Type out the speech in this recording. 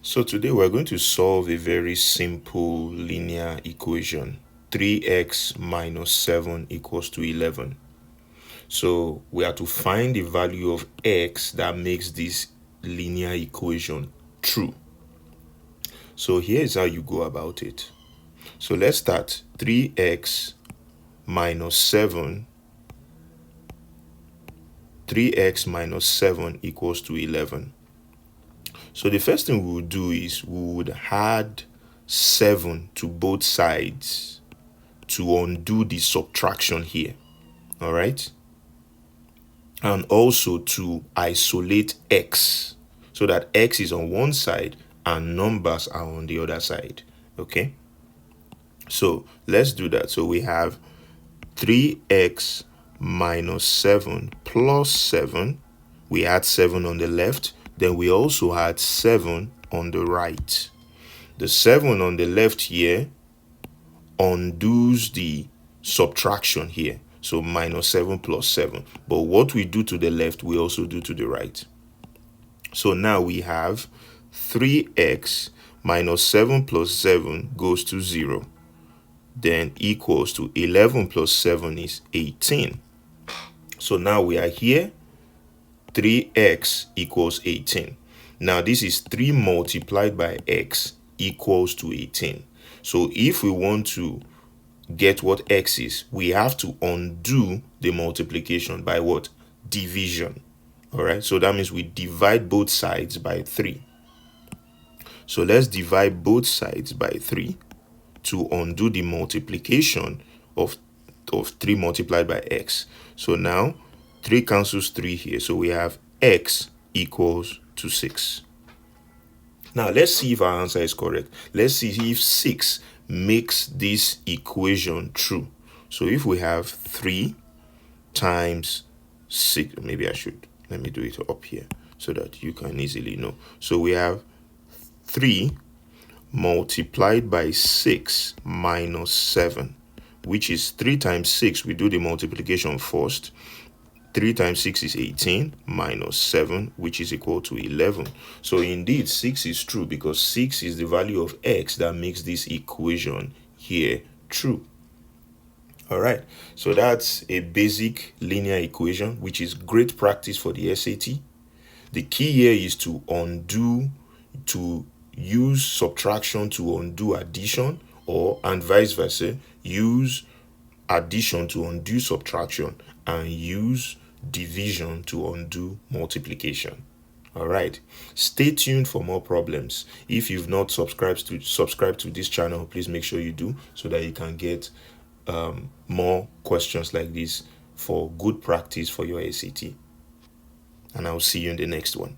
So today we're going to solve a very simple linear equation. 3x minus 7 equals to 11. So we have to find the value of x that makes this linear equation true. So here's how you go about it. So let's start. 3x minus 7 3x minus 7 equals to 11. So the first thing we would do is we would add 7 to both sides to undo the subtraction here. All right. And also to isolate x so that x is on one side and numbers are on the other side. Okay. So let's do that. So we have 3x minus 7 plus 7. We add 7 on the left. Then we also add 7 on the right. The 7 on the left here undoes the subtraction here. So minus 7 plus 7. But what we do to the left, we also do to the right. So now we have 3x minus 7 plus 7 goes to 0. Then equals to 11 plus 7 is 18. So now we are here. 3x equals 18. Now this is 3 multiplied by x equals to 18. So if we want to get what x is, we have to undo the multiplication by what? Division. All right, so that means we divide both sides by 3. So let's divide both sides by 3 to undo the multiplication of 3 multiplied by x. So now 3 cancels 3 here. So we have x equals to 6. Now let's see if our answer is correct. Let's see if 6 makes this equation true. So if we have 3 times 6, maybe let me do it up here so that you can easily know. So we have 3 multiplied by 6 minus 7, which is 3 times 6. We do the multiplication first. 3 times 6 is 18 minus 7, which is equal to 11. So indeed, 6 is true because 6 is the value of x that makes this equation here true. All right, so that's a basic linear equation, which is great practice for the SAT. The key here is to use subtraction to undo addition, and vice versa, use addition to undo subtraction, and use division to undo multiplication. All right, stay tuned for more problems. If you've not subscribed to this channel, please make sure you do so that you can get more questions like this for good practice for your SAT. And I'll see you in the next one.